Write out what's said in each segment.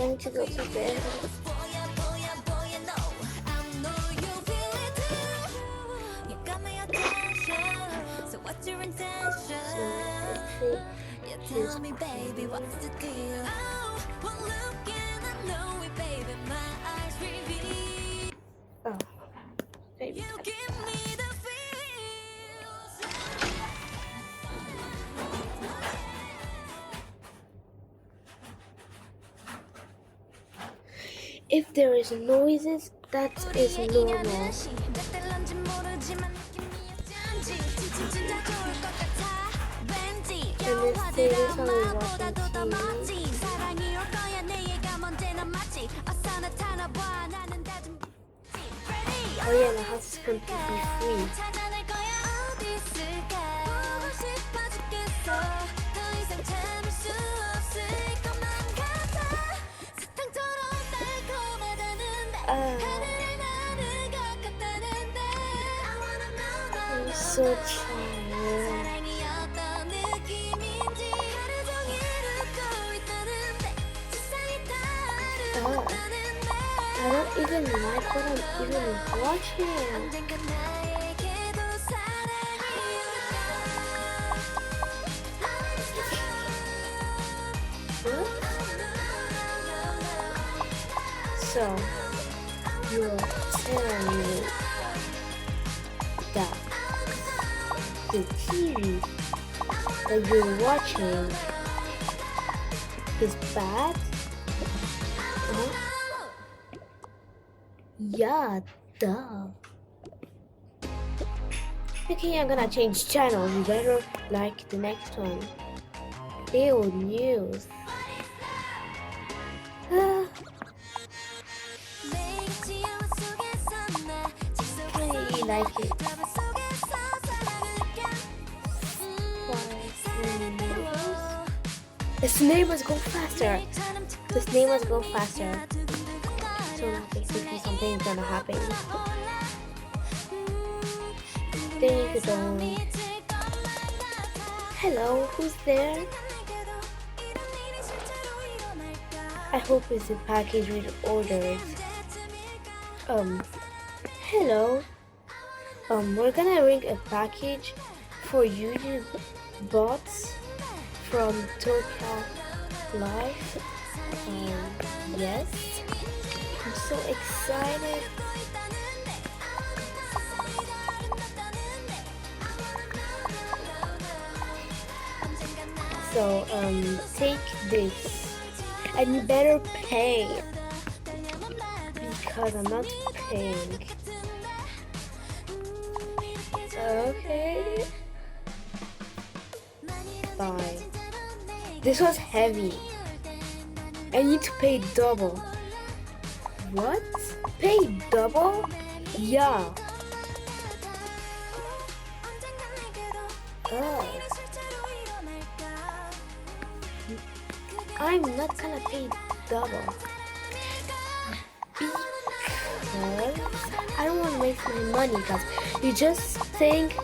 going to go to bed. Tell me, baby, what's the deal? Oh, one look and I know it, baby. My eyes reveal. Oh, baby. You give me the feels. If there is noises, that is normal. And this day is only watching TV. Oh yeah, the house is completely free. I'm so tired. I don't even like what I'm even watching. What? So, you're telling me that the TV that you're watching is bad? Huh? Yeah, duh. Okay, I'm gonna change channel. You better like the next one. Ew, news. I like it. The neighbors go faster. The neighbors go faster. So now basically something's gonna happen. Then you don't. Hello, who's there? I hope it's a package with orders. Hello. We're gonna ring a package for you bought from Tokyo Life. Yes. I'm so excited. So, take this. And you better pay. Because I'm not paying. Okay. Bye. This was heavy. I need to pay double. What? Pay double? Yeah. Oh. I'm not gonna pay double. Because I don't want to waste my money because you just think,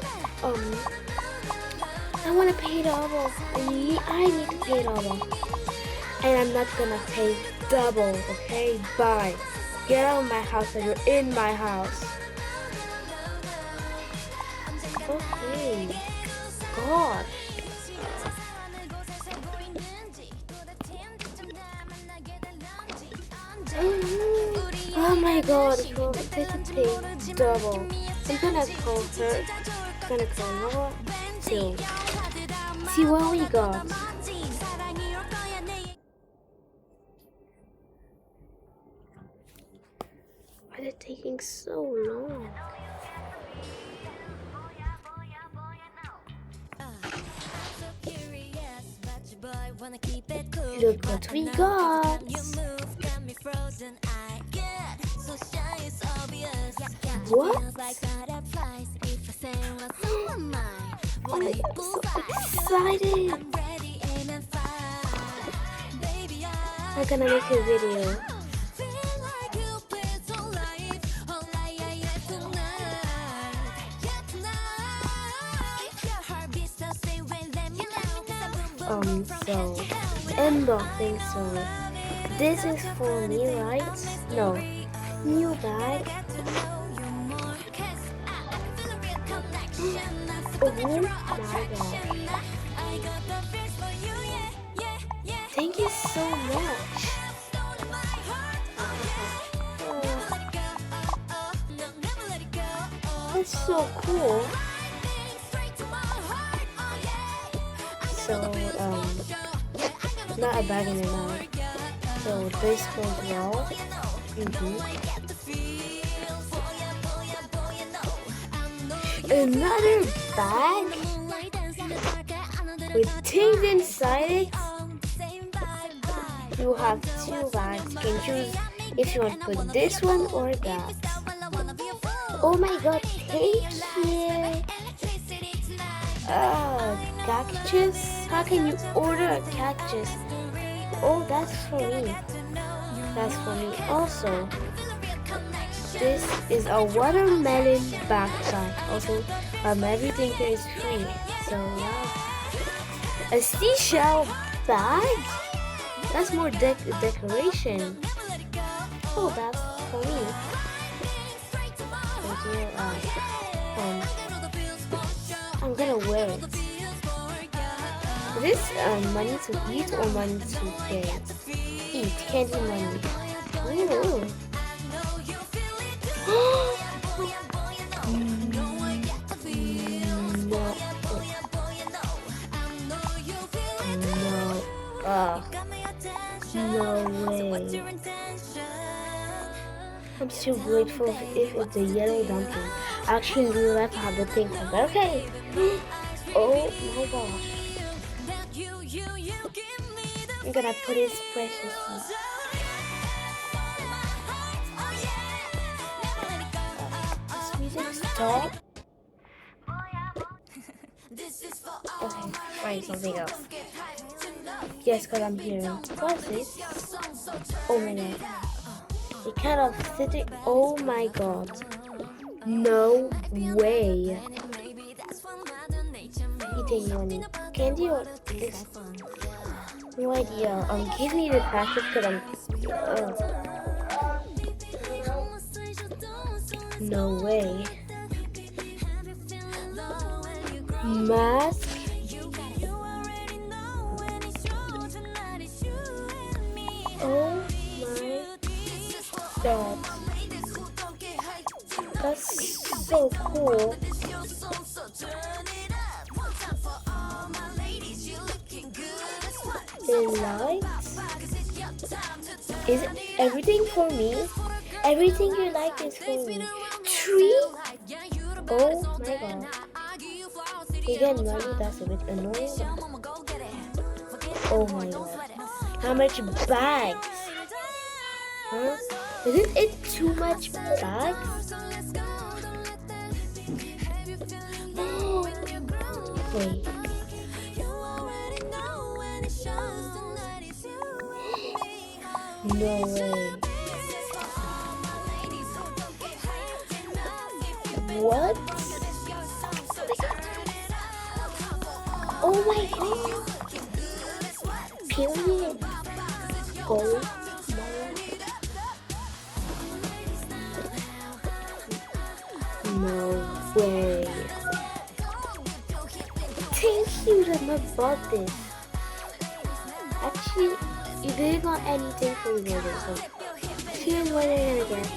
I want to pay double. I need to pay double. And I'm not gonna pay double, okay? Bye. Get out of my house or you're in my house. Okay. God. Oh my god, so they could pay double. I'm gonna call her. I'm gonna call Noah. So, see what we got. Why are they taking so long? Look what we got. What? Oh my god, I'm so excited. I'm gonna make a video. So end of thing. So this is for me, right? No. New bag. Oh my god. Thank you so much. That's so cool. So, not a bag in the mouth. So this goes well. Another bag with things inside it. You have two bags. You can choose if you want to put this one or that. Oh my god, thank you. Cactus? How can you order a cactus? Oh, that's for me. That's for me also. This is a watermelon backpack. Also, everything here is free. So yeah. A seashell bag? That's more decoration. Oh, that's for me. I'm gonna wear it. Is this money to eat or money to pay? Eat, candy money. Ooh. No way. I'm so grateful if it's a yellow dumpling. Actually, in real life, I have the pink one. But okay. Oh my gosh. I'm gonna put his precious. This music stop. Okay, find something else. Yes, because I'm hearing. What's this? Oh my god. It kind of sitting. Oh my god. No way. Eating money. Candy or this? No idea. Give me the packet because I'm. No way. Mask. Oh my god. That's so cool. The lights? Is it everything for me? Everything you like is for me. Tree? Oh my god. Again, money, that's a bit annoying. Oh my god. How much bags? Huh? Isn't it too much bags? Wait. No way. What? Oh my god. Period. Oh my. No way. Thank you that I bought this. Actually, you didn't got anything for me, so see what I'm gonna get.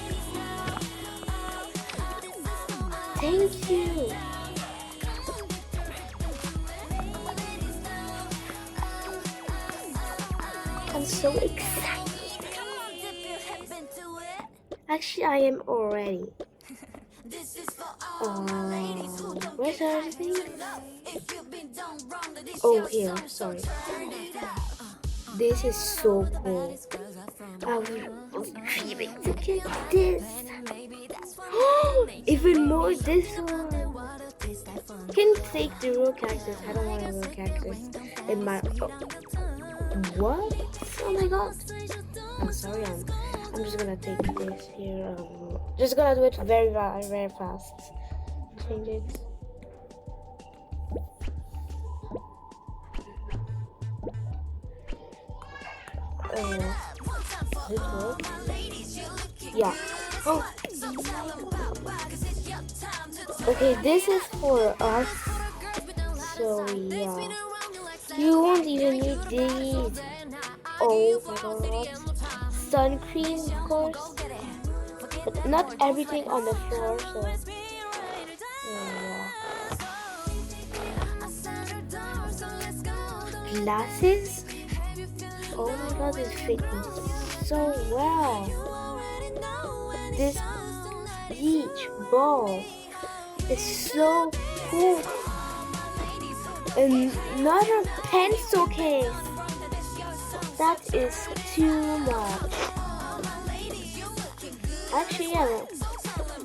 Thank you. I'm so excited. Actually, I am already. Where's everything? Oh, here. Sorry. This is so cool. I was dreaming to get this. Even more this one. Can take the real cactus. I don't want a real cactus in my. What? Oh my god. I'm sorry. I'm just gonna take this here. Just gonna do it very fast. Change it. Does it work? Yeah. Oh. Okay, this is for us. So yeah. You won't even need these. Oh my god. Sun cream, of course. But not everything on the floor, so yeah. Glasses? Oh my god, this fit me so well. This beach ball is so cool. Another pencil case. That is too much. Actually, yeah,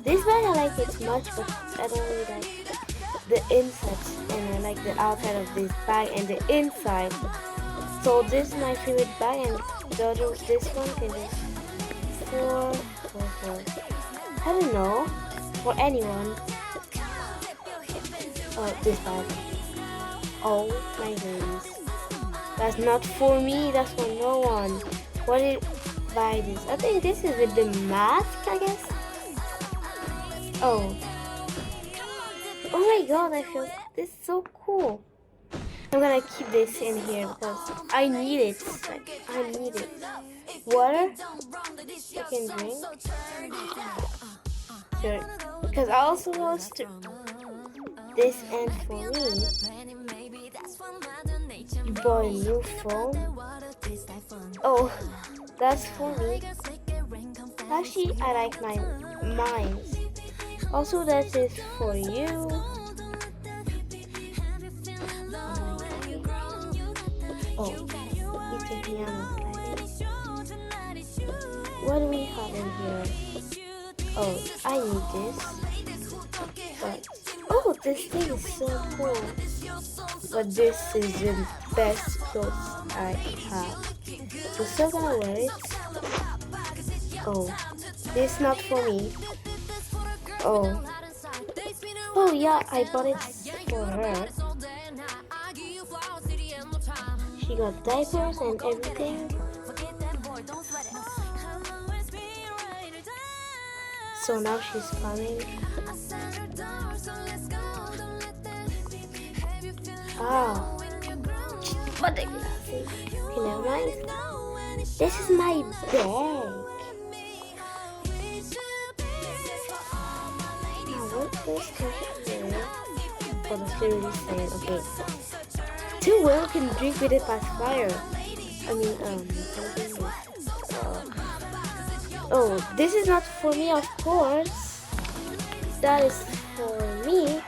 this bag I like it much, but I don't really like the inside, and I like the outside of this bag and the inside. So this is my favorite bag, and the other, this one can be for I don't know, for anyone. Oh, this bag. Oh my goodness. That's not for me, that's for no one. What did I buy this? I think this is with the mask, I guess. Oh. Oh my god, I feel this is so cool. I'm gonna keep this in here because I need it. Like, I need it. Water? I can drink. Sure. Because I also lost this, and for me, you bought a new phone. Oh, that's for me. Actually, I like mine. Also, that is for you. Oh, it's a piano. What do we have in here? Oh, I need this. But oh, this thing is so cool. But this is the best clothes I have. I'm still gonna wear it. Oh, this is not for me. Oh. Oh yeah, I bought it for her. She got diapers and everything. So now she's coming. Oh. But the glasses. Okay, never mind. This is my bag. Now what is here? Oh, that's literally saying, okay. 2 women can drink with a pacifier. I mean, something oh, this is not for me, of course. That is for me.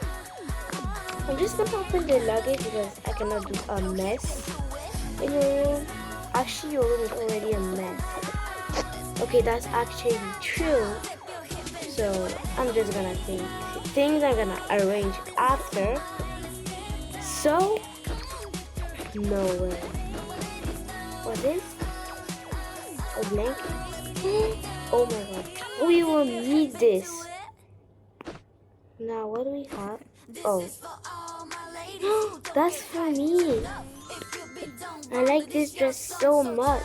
I'm just gonna open the luggage because I cannot do a mess in your room. Actually, your room is already a mess. Okay, that's actually true. So I'm just gonna think things I'm gonna arrange after. So no way. What is a blanket? Oh my god, we will need this. Now what do we have? Oh, that's for me. I like this dress so much.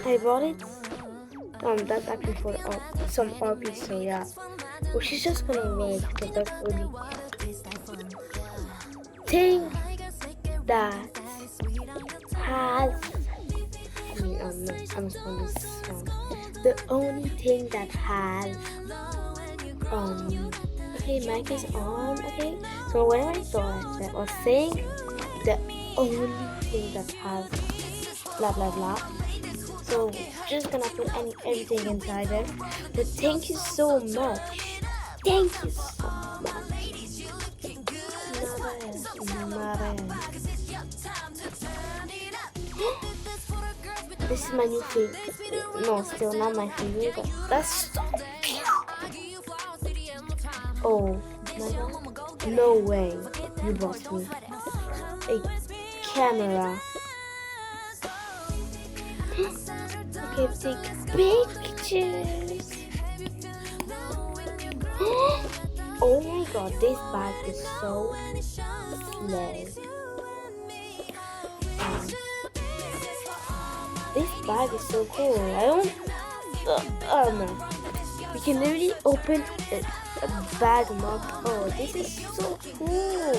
I bought it. That's actually for some RP, so yeah. Well, she's just gonna wear it because that's really thing that has. I mean, no, I'm on this song. The only thing that has. Okay, mic is on. Okay, so whatever I thought I was saying, the only thing that has blah blah blah. So just gonna put everything inside there. But thank you so much. Thank you so much. This is my new favorite. No, still not my favorite, but that's so cute. Oh my god. No way. You bought me a camera. Okay, take pictures. Oh my god, this bag is so slay. this bag is so cool. I don't. We can literally open a bag mug. Oh, this is so cool.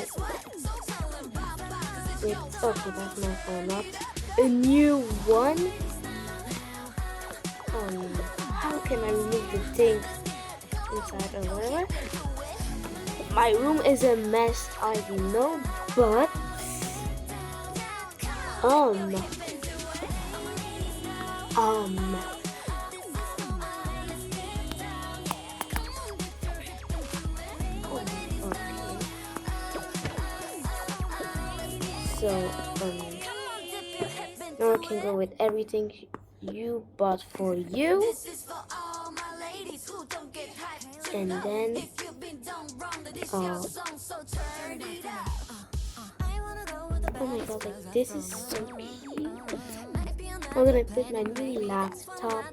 Wait, okay, that's not a new one. How can I remove the things inside or whatever? My room is a mess, I know, but um so now I can go with everything you bought for you, and then oh my god, like this is so cute. I'm gonna put my new laptop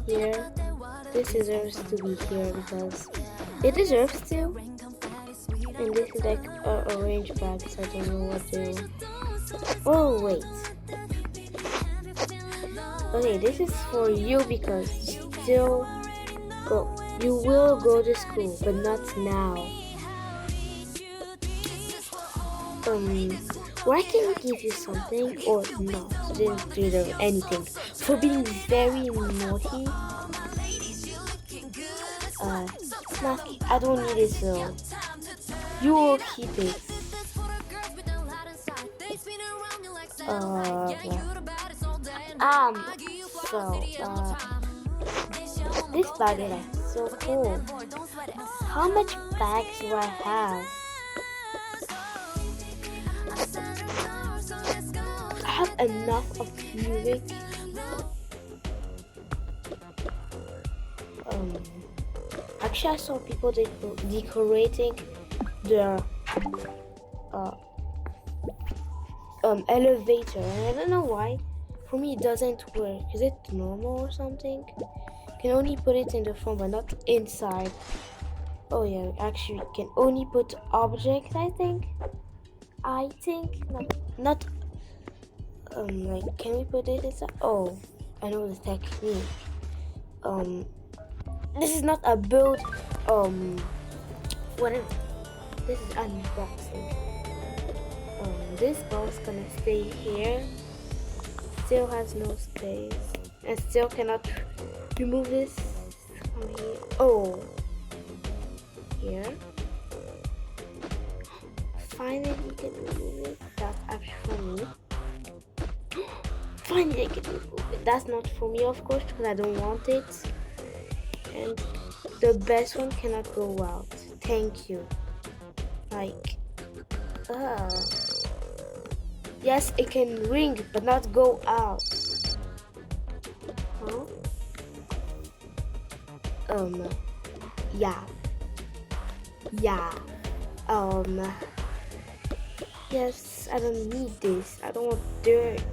here. This deserves to be here because it deserves to. And this is like a orange bag, so I don't know what to. Oh wait. Okay, this is for you because you will go to school, but not now. Or I can give you something or not. Didn't do anything for being very naughty. Nasty, I don't need it, so you will keep it. This bag is so cool. How much bags do I have? I have enough of music. Actually, I saw people decorating their elevator, and I don't know why. For me, it doesn't work. Is it normal or something? Can only put it in the front, but not inside. Oh yeah, actually, we can only put objects. I think not. Like, can we put it inside? Oh, I know the technique. This is not a build. Whatever. This is unboxing. This ball's gonna stay here. Still has no space, and still cannot remove this from here. Oh, here. Finally, you can remove it. That's actually for me. Finally, I can remove it. That's not for me, of course, because I don't want it. And the best one cannot go out. Thank you. Like, yes, it can ring, but not go out. Huh? Yeah. Yes, I don't need this. I don't want dirt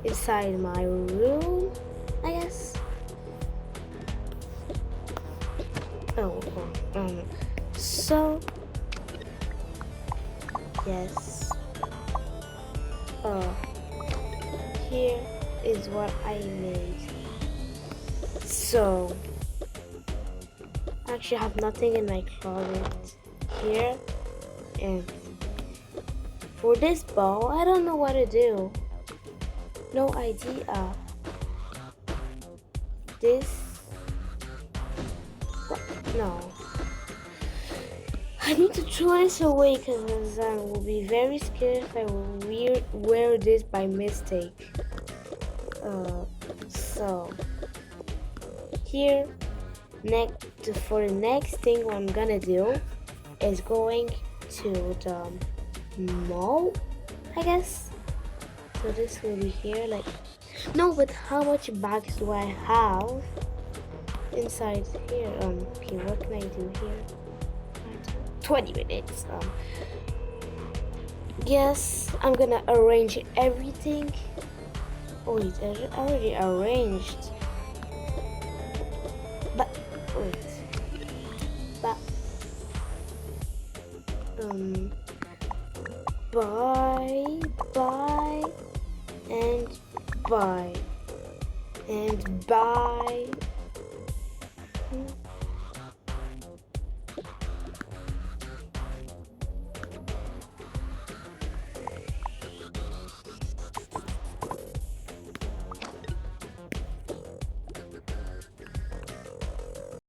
inside my room, I guess. So yes. Here is what I made. So actually I have nothing in my closet here, and for this ball, I don't know what to do. No idea. This, what? No. I need to throw this away because I will be very scared if I wear this by mistake. So here, for the next thing, what I'm gonna do is going to the mall, I guess. So this will be here, like, no, but how much bags do I have inside here? Okay, what can I do here? 20 minutes. Yes, I'm gonna arrange everything. Oh wait, I already arranged. But wait. Bye, and bye. And bye.